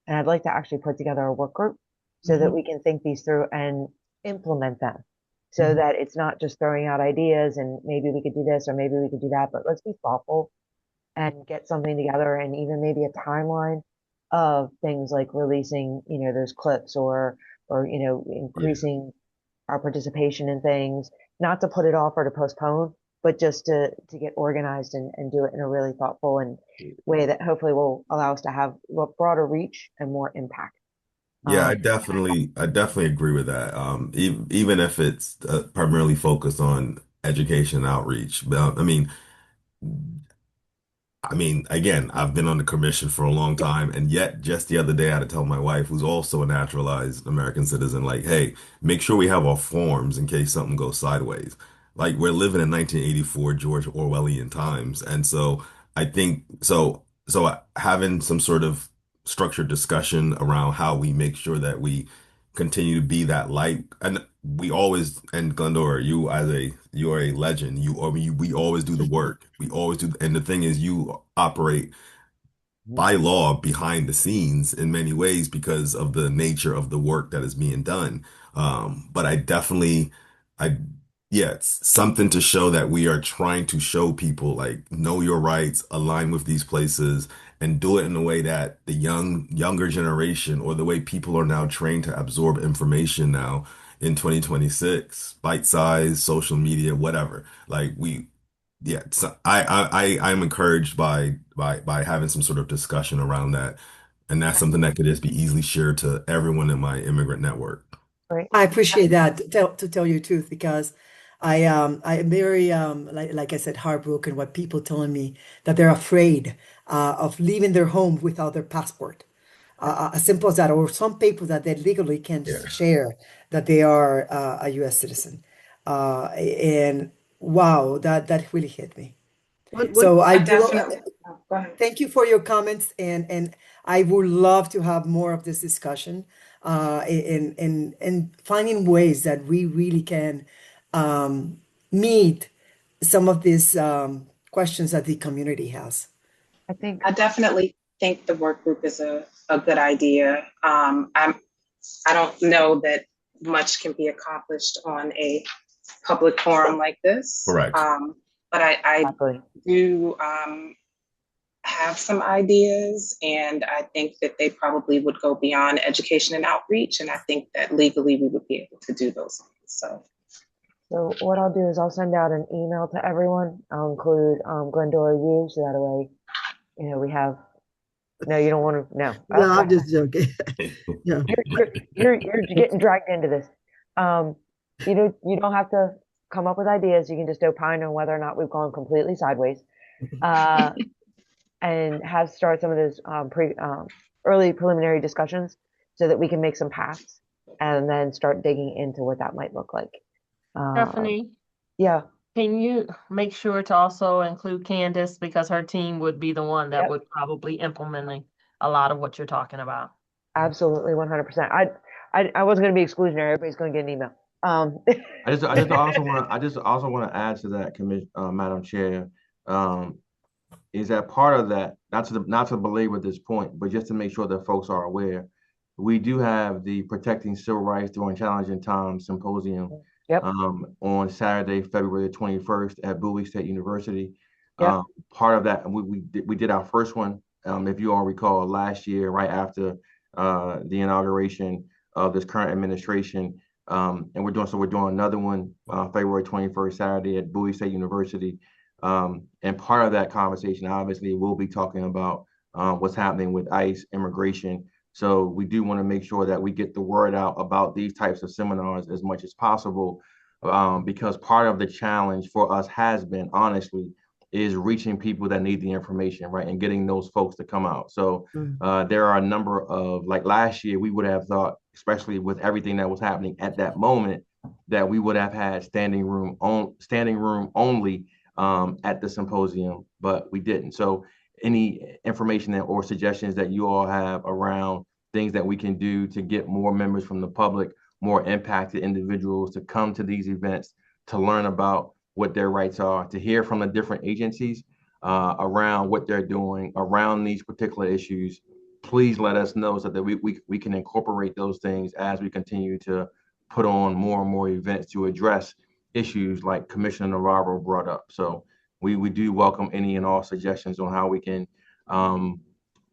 And I'd like to actually put together a work group so that we can think these through and implement them so that it's not just throwing out ideas and maybe we could do this or maybe we could do that, but let's be thoughtful and get something together and even maybe a timeline of things like releasing, those clips or, Yeah. increasing our participation in things, not to put it off or to postpone, but just to get organized and do it in a really thoughtful and way that hopefully will allow us to have broader reach and more impact. Yeah, Um, I definitely agree with that. Even if it's primarily focused on education and outreach. But, again, I've been on the commission for a long time, and yet just the other day I had to tell my wife, who's also a naturalized American citizen, like, hey, make sure we have our forms in case something goes sideways. Like we're living in 1984 George Orwellian times, and so I think having some sort of structured discussion around how we make sure that we continue to be that light, and we always, and Glendora, you are a legend. We always do the work. We always do, and the thing is, you operate by law behind the scenes in many ways because of the nature of the work that is being done. But I, yeah, it's something to show that we are trying to show people like know your rights, align with these places, and do it in a way that the younger generation or the way people are now trained to absorb information now in 2026, bite size, social media, whatever. Like yeah, so I'm encouraged by having some sort of discussion around that, and that's something that could just be easily shared to everyone in my immigrant network. right. I appreciate that, to tell you the truth, because I am very like I said, heartbroken what people telling me that they're afraid of leaving their home without their passport. As simple as that, or some paper that they legally can Yeah. share that they are a U.S. citizen. And wow, that really hit me. what So I I do definitely, oh, go ahead. thank you for your comments, and I would love to have more of this discussion in finding ways that we really can meet some of these questions that the community has. I think, I definitely think the work group is a good idea. I don't know that much can be accomplished on a public forum like this. Correct. But I exactly. do have some ideas, and I think that they probably would go beyond education and outreach. And I think that legally we would be able to do those things. So what I'll do is I'll send out an email to everyone. I'll include Glendora you, so that way, we have No, you don't want to. No. No, I'm Okay. just joking. Yeah. You're getting dragged into this. You don't have to come up with ideas. You can just opine on whether or not we've gone completely sideways. And start some of those early preliminary discussions so that we can make some paths and then start digging into what that might look like. Stephanie, Yeah, can you make sure to also include Candace because her team would be the one that Yep. would probably implementing a lot of what you're talking about. absolutely, 100%. I wasn't going to be exclusionary. Everybody's going to get an email. I just also want to add to that, Madam Chair, is that part of that, not to belabor this point, but just to make sure that folks are aware, we do have the Protecting Civil Rights During Challenging Times Symposium Yep. On Saturday, February 21st at Bowie State University. Yep. Part of that, we did our first one, if you all recall, last year, right after the inauguration of this current administration. And we're doing another one February 21st, Saturday at Bowie State University. And part of that conversation, obviously, we'll be talking about what's happening with ICE immigration. So we do want to make sure that we get the word out about these types of seminars as much as possible, because part of the challenge for us has been, honestly, is reaching people that need the information, right, and getting those folks to come out. So there are a number of, like last year, we would have thought, especially with everything that was happening at that moment, that we would have had standing room only at the symposium, but we didn't. So any information or suggestions that you all have around things that we can do to get more members from the public, more impacted individuals to come to these events, to learn about what their rights are, to hear from the different agencies around what they're doing around these particular issues, please let us know so that we can incorporate those things as we continue to put on more and more events to address issues like Commissioner Navarro brought up. So we do welcome any and all suggestions on how we can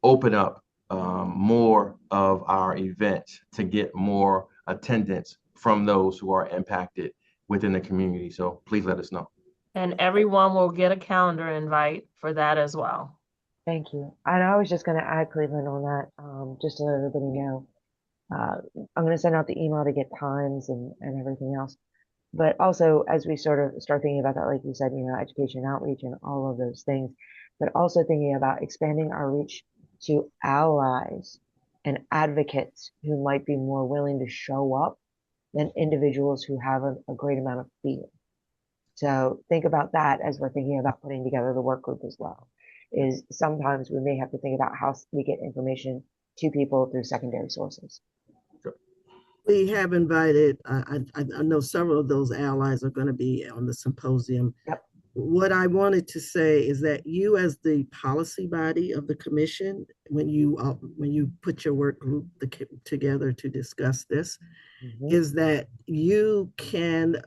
open up more of our events to get more attendance from those who are impacted within the community. So please let us know. And everyone will get a calendar invite for that as well. Thank you. And I was just going to add, Cleveland, on that, just to let everybody know. I'm going to send out the email to get times and everything else. But also, as we sort of start thinking about that, like you said, education outreach and all of those things, but also thinking about expanding our reach to allies and advocates who might be more willing to show up than individuals who have a great amount of fear. So think about that as we're thinking about putting together the work group as well, is sometimes we may have to think about how we get information to people through secondary sources. We have invited, I know several of those allies are going to be on the symposium. Yep. What I wanted to say is that you, as the policy body of the commission, when you put your work group together to discuss this, is that you can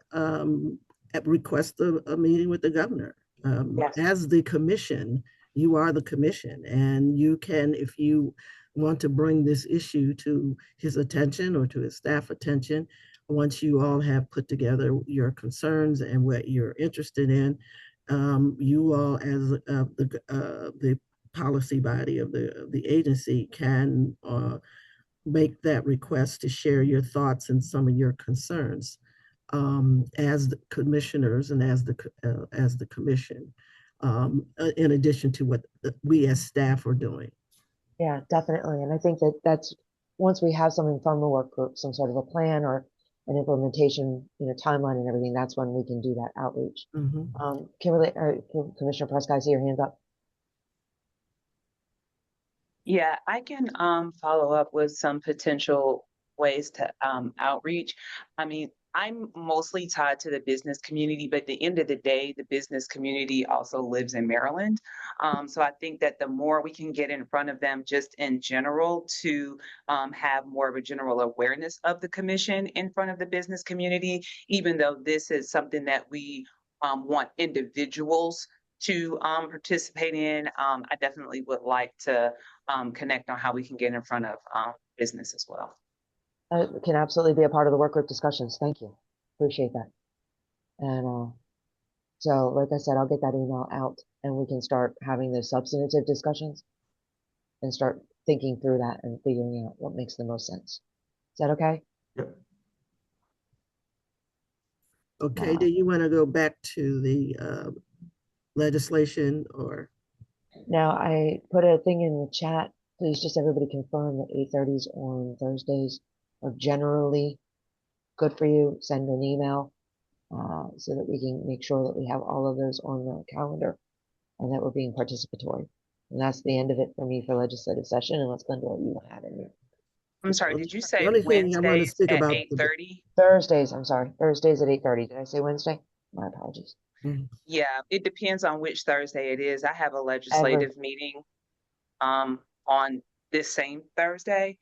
request a meeting with the governor. Yes. As the commission, you are the commission, and you can, if you want to bring this issue to his attention or to his staff attention, once you all have put together your concerns and what you're interested in, you all as the policy body of the agency can make that request to share your thoughts and some of your concerns as the commissioners and as the commission, in addition to what we as staff are doing. Yeah, definitely. And I think that's once we have something from the work group, some sort of a plan or an implementation, timeline and everything, that's when we can do that outreach. Kimberly, Commissioner Prescott, I see your hands up. Yeah, I can follow up with some potential ways to outreach. I mean, I'm mostly tied to the business community, but at the end of the day, the business community also lives in Maryland. So I think that the more we can get in front of them just in general to have more of a general awareness of the commission in front of the business community, even though this is something that we want individuals to participate in, I definitely would like to connect on how we can get in front of business as well. Can absolutely be a part of the work group discussions. Thank you. Appreciate that. And so, like I said, I'll get that email out and we can start having those substantive discussions and start thinking through that and figuring out what makes the most sense. Is that okay? Yep. Okay, do you want to go back to the legislation or? Now, I put a thing in the chat. Please just everybody confirm that 8:30s on Thursdays are generally good for you. Send an email so that we can make sure that we have all of those on the calendar and that we're being participatory. And that's the end of it for me for legislative session, unless Glendora, you want to add in. I'm sorry, did you say The only thing I want to Wednesdays speak at about 8:30? Thursdays, I'm sorry, Thursdays at 8:30. Did I say Wednesday? My apologies. Yeah, it depends on which Thursday it is. I have a legislative meeting on this same Thursday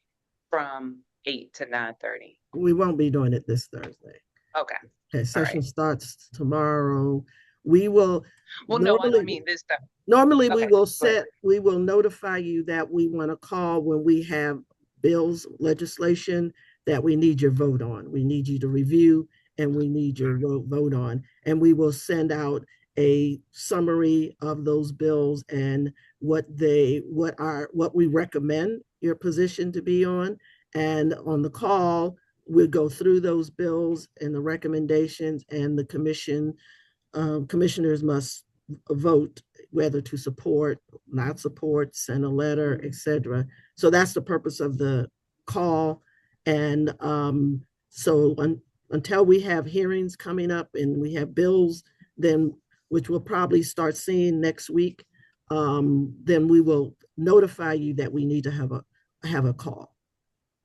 from 8 to 9:30. We won't be doing it this Thursday. Okay. Okay, session right. starts tomorrow. We will Well, no, I normally, don't mean this Thursday. normally we Okay, will go ahead. we will notify you that we want to call when we have bills, legislation that we need your vote on. We need you to review and we need your vote on. And we will send out a summary of those bills and what we recommend your position to be on. And on the call, we'll go through those bills and the recommendations, and the commissioners must vote whether to support, not support, send a letter, etc. So that's the purpose of the call. And so until we have hearings coming up and we have bills, then which we'll probably start seeing next week, then we will notify you that we need to have a call.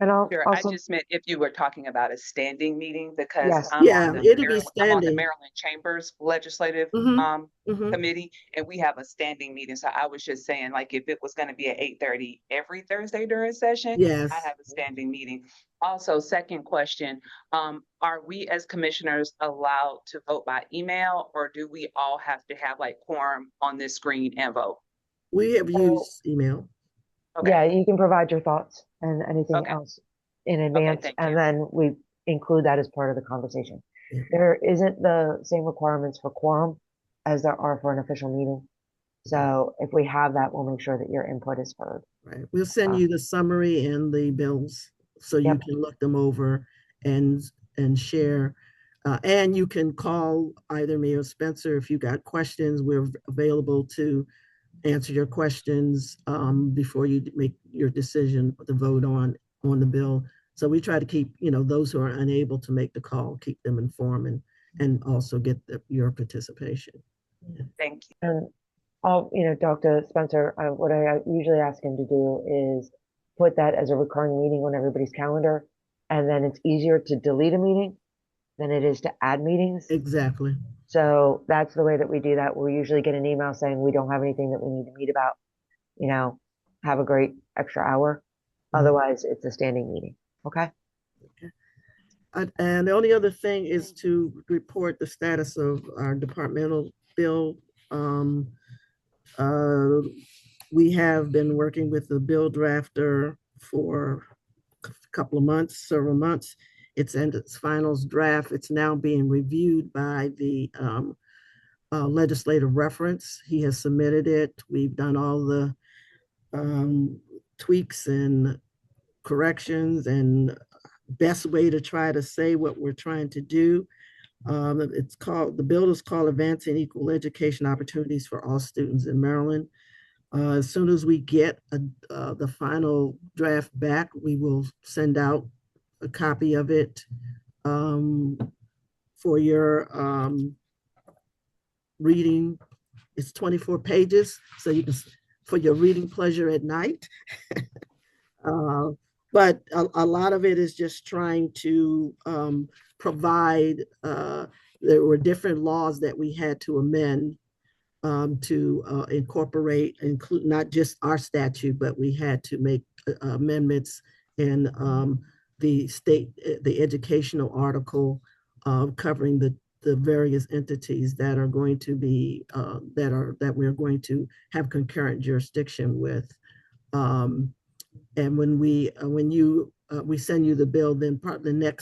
And I'll Sure, I also, just meant if you were talking about a standing meeting, because yes, I'm Yeah, on the it'll be I'm on the standing. Maryland Chambers Legislative Mhm. Committee, and we have a standing meeting. So I was just saying, like, if it was going to be at 8:30 every Thursday during session, Yes. I have a standing meeting. Also, second question, are we as commissioners allowed to vote by email, or do we all have to have like quorum on this screen and vote? We have used email. Okay. yeah, you can provide your thoughts and anything Okay. else in advance, thank and you. then we include that as part of the conversation. Yeah. There isn't the same requirements for quorum as there are for an official meeting. So if we have that, we'll make sure that your input is heard. Right. We'll send you the summary and the bills so you Yep. can look them over and share. And you can call either me or Spencer if you got questions. We're available to answer your questions before you make your decision to vote on the bill. So we try to keep, those who are unable to make the call, keep them informed and also get your participation. Thank you. And Dr. Spencer, what I usually ask him to do is put that as a recurring meeting on everybody's calendar. And then it's easier to delete a meeting than it is to add meetings. Exactly. So that's the way that we do that. We'll usually get an email saying we don't have anything that we need to meet about, have a great extra hour. Otherwise, it's a standing meeting. Okay. And the only other thing is to report the status of our departmental bill. We have been working with the bill drafter for a couple of months, several months. It's in its finals draft. It's now being reviewed by the legislative reference. He has submitted it. We've done all the tweaks and corrections and best way to try to say what we're trying to do. The bill is called Advancing Equal Education Opportunities for All Students in Maryland. As soon as we get the final draft back, we will send out a copy of it for your reading. It's 24 pages, so you can, for your reading pleasure at night. But a lot of it is just trying to provide, there were different laws that we had to amend to include not just our statute, but we had to make amendments in the educational article covering the various entities that are going to be, that we're going to have concurrent jurisdiction with. And when we send you the bill, then the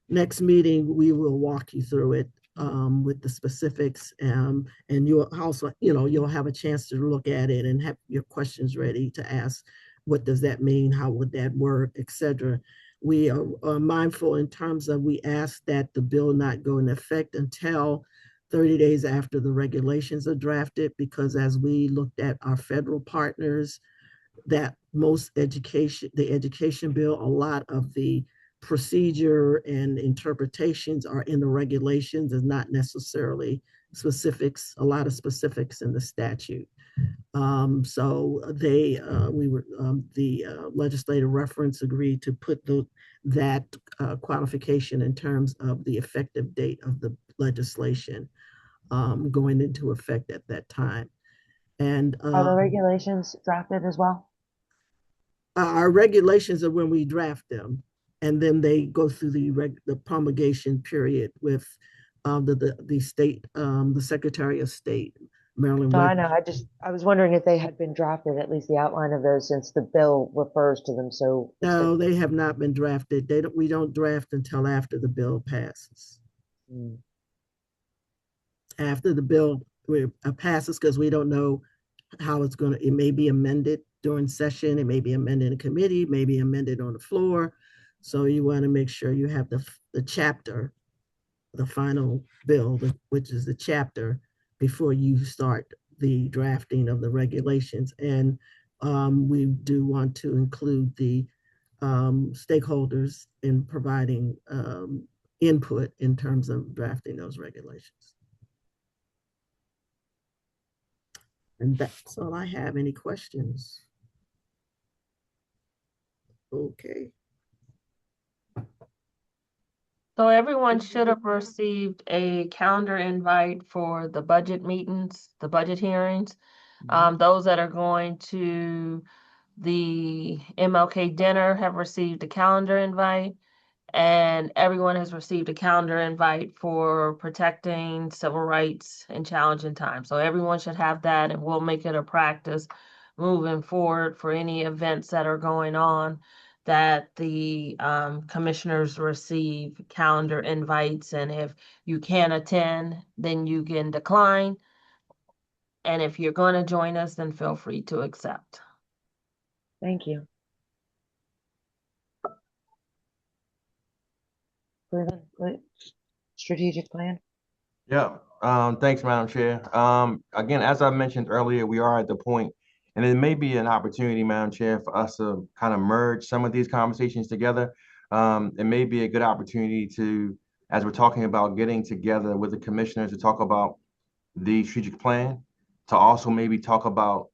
next meeting, we will walk you through it with the specifics, and you'll also, you'll have a chance to look at it and have your questions ready to ask. What does that mean? How would that work, etc. We are mindful in terms of, we ask that the bill not go into effect until 30 days after the regulations are drafted, because as we looked at our federal partners, that the education bill, a lot of the procedure and interpretations are in the regulations, and not necessarily specifics, a lot of specifics in the statute. So the legislative reference agreed to put that qualification in terms of the effective date of the legislation going into effect at that time. And Are the regulations drafted as well? our regulations are when we draft them, and then they go through the promulgation period with the state, the Secretary of State, Maryland. No, I know. I was wondering if they had been drafted, at least the outline of those, since the bill refers to them. So no, they have not been drafted. We don't draft until after the bill passes. After the bill passes, because we don't know how it may be amended during session, it may be amended in committee, maybe amended on the floor. So you want to make sure you have the chapter, the final bill, which is the chapter, before you start the drafting of the regulations. And we do want to include the stakeholders in providing input in terms of drafting those regulations. And that's all I have. Any questions? Okay. So everyone should have received a calendar invite for the budget meetings, the budget hearings. Those that are going to the MLK dinner have received a calendar invite, and everyone has received a calendar invite for protecting civil rights in challenging times. So everyone should have that, and we'll make it a practice moving forward for any events that are going on, that the commissioners receive calendar invites. And if you can't attend, then you can decline. And if you're going to join us, then feel free to accept. Thank you. Strategic plan. Yeah, thanks, Madam Chair. Again, as I mentioned earlier, we are at the point, and it may be an opportunity, Madam Chair, for us to kind of merge some of these conversations together. It may be a good opportunity to, as we're talking about getting together with the commissioners to talk about the strategic plan, to also maybe talk about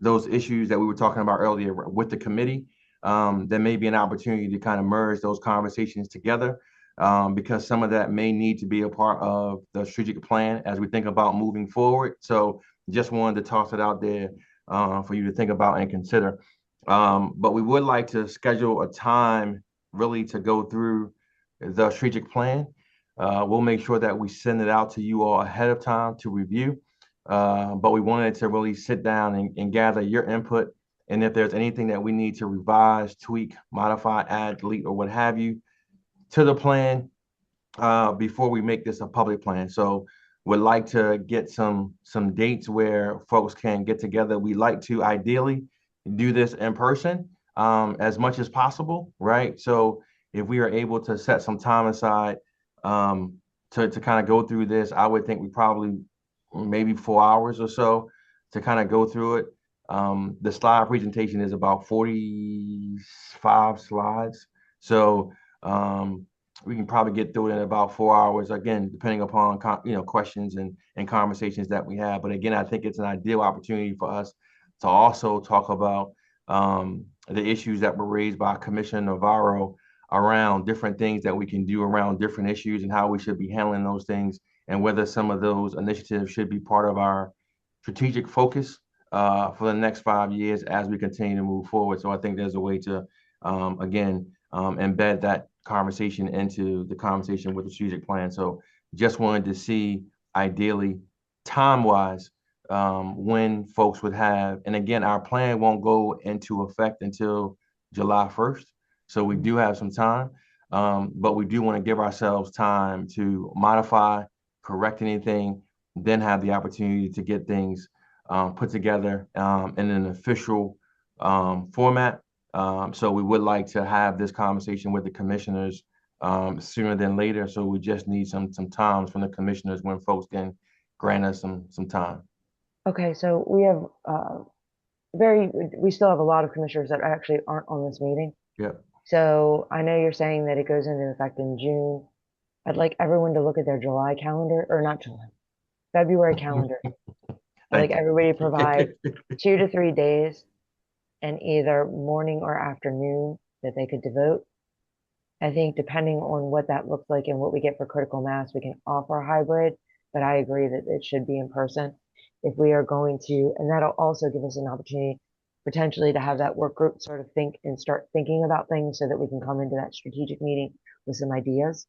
those issues that we were talking about earlier with the committee. There may be an opportunity to kind of merge those conversations together, because some of that may need to be a part of the strategic plan as we think about moving forward. So just wanted to toss it out there for you to think about and consider. But we would like to schedule a time really to go through the strategic plan. We'll make sure that we send it out to you all ahead of time to review. But we wanted to really sit down and gather your input. And if there's anything that we need to revise, tweak, modify, add, delete, or what have you to the plan before we make this a public plan. So we'd like to get some dates where folks can get together. We like to ideally do this in person as much as possible, right? So if we are able to set some time aside to kind of go through this, I would think we probably maybe 4 hours or so to kind of go through it. The slide presentation is about 45 slides. So we can probably get through it in about 4 hours, again, depending upon questions and conversations that we have. But again, I think it's an ideal opportunity for us to also talk about the issues that were raised by Commissioner Navarro around different things that we can do around different issues and how we should be handling those things, and whether some of those initiatives should be part of our strategic focus for the next 5 years as we continue to move forward. So I think there's a way to, again, embed that conversation into the conversation with the strategic plan. So just wanted to see, ideally, time-wise, when folks would have, and again, our plan won't go into effect until July 1st. So we do have some time. But we do want to give ourselves time to modify, correct anything, then have the opportunity to get things put together in an official format. So we would like to have this conversation with the commissioners sooner than later. So we just need some times from the commissioners when folks can grant us some time. Okay, so we have we still have a lot of commissioners that actually aren't on this meeting. Yep. So I know you're saying that it goes into effect in June. I'd like everyone to look at their July calendar, or not July, February calendar. I'd like everybody to provide 2 to 3 days and either morning or afternoon that they could devote. I think depending on what that looks like and what we get for critical mass, we can offer a hybrid, but I agree that it should be in person. If we are going to, and that'll also give us an opportunity potentially to have that work group sort of think and start thinking about things so that we can come into that strategic meeting with some ideas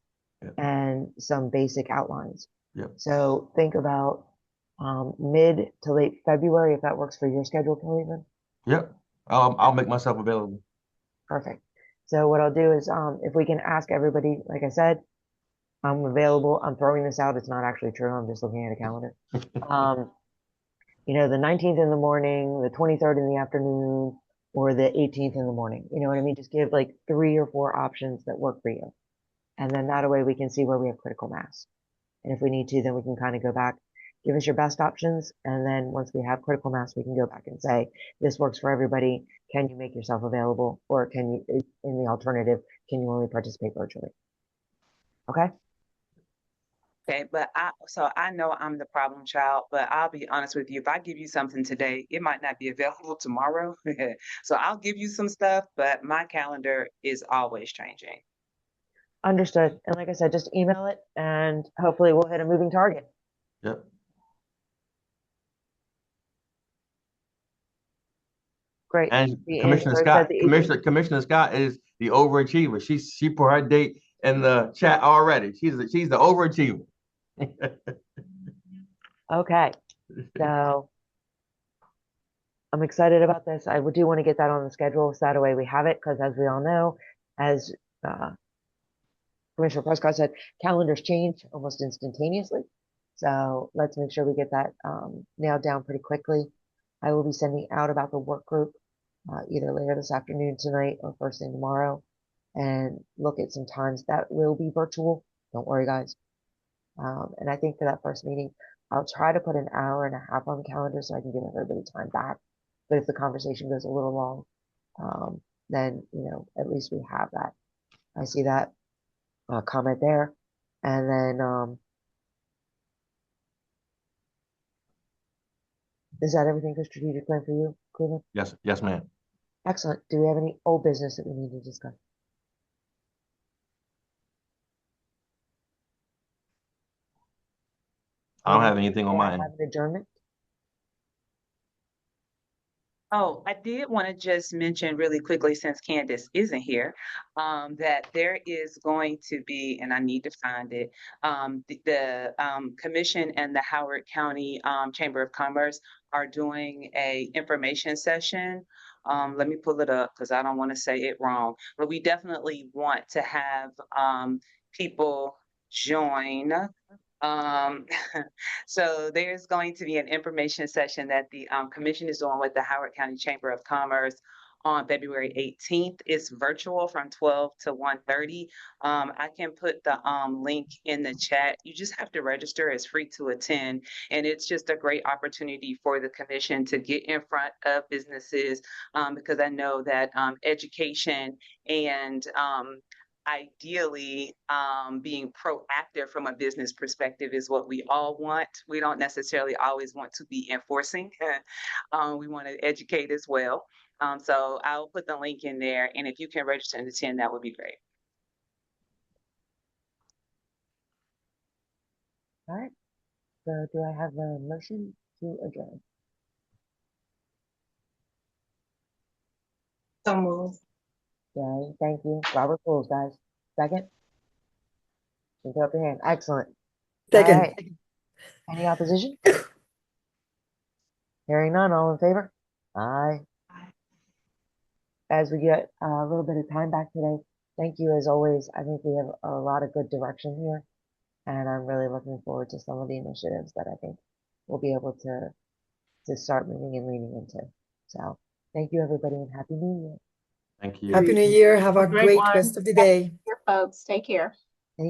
and some basic outlines. Yep. So think about mid to late February, if that works for your schedule, Cleveland. Yep. I'll make myself available. Perfect. So what I'll do is, if we can ask everybody, like I said, I'm available. I'm throwing this out. It's not actually true. I'm just looking at a calendar. You know, the 19th in the morning, the 23rd in the afternoon, or the 18th in the morning. You know what I mean? Just give like 3 or 4 options that work for you. And then that way we can see where we have critical mass. And if we need to, then we can kind of go back, give us your best options. And then once we have critical mass, we can go back and say, this works for everybody. Can you make yourself available? Or can you, in the alternative, can you only participate virtually? Okay. Okay, but I know I'm the problem child, but I'll be honest with you. If I give you something today, it might not be available tomorrow. So I'll give you some stuff, but my calendar is always changing. Understood. And like I said, just email it and hopefully we'll hit a moving target. Yep. Great. And The Commissioner answer Scott, said the 18th. Commissioner Scott is the overachiever. She put her date in the chat already. She's the overachiever. Okay. So I'm excited about this. I do want to get that on the schedule so that way we have it, because as we all know, as Commissioner Prescott said, calendars change almost instantaneously. So let's make sure we get that nailed down pretty quickly. I will be sending out about the work group either later this afternoon, tonight, or first thing tomorrow, and look at some times that will be virtual. Don't worry, guys. And I think for that first meeting, I'll try to put an hour and a half on the calendar so I can give everybody time back. But if the conversation goes a little long, then, you know, at least we have that. I see that comment there. And then, is that everything for strategic plan for you, Cleveland? Yes, ma'am. Excellent. Do we have any old business that we need to discuss? I don't have anything on my end. Have an adjournment? Oh, I did want to just mention really quickly, since Candace isn't here, that there is going to be, and I need to find it, the Commission and the Howard County Chamber of Commerce are doing a information session. Let me pull it up because I don't want to say it wrong, but we definitely want to have people join. So there's going to be an information session that the commission is doing with the Howard County Chamber of Commerce on February 18th. It's virtual from 12 to 1:30. I can put the link in the chat. You just have to register. It's free to attend. And it's just a great opportunity for the commission to get in front of businesses because I know that education and ideally, being proactive from a business perspective is what we all want. We don't necessarily always want to be enforcing. We want to educate as well. So I'll put the link in there, and if you can register and attend, that would be great. All right. So do I have a motion to adjourn? So moved. Okay, thank you. Robert Rules, guys. Second? You throw up your hand. Excellent. Second. All right. Any opposition? Hearing none, all in favor? Aye. As we get a little bit of time back today, thank you as always. I think we have a lot of good direction here, and I'm really looking forward to some of the initiatives that I think we'll be able to start moving and leaning into. So thank you, everybody, and Happy New Year. Thank you. Happy New Year. Have a Great great one. rest of the day. Here, folks, take care.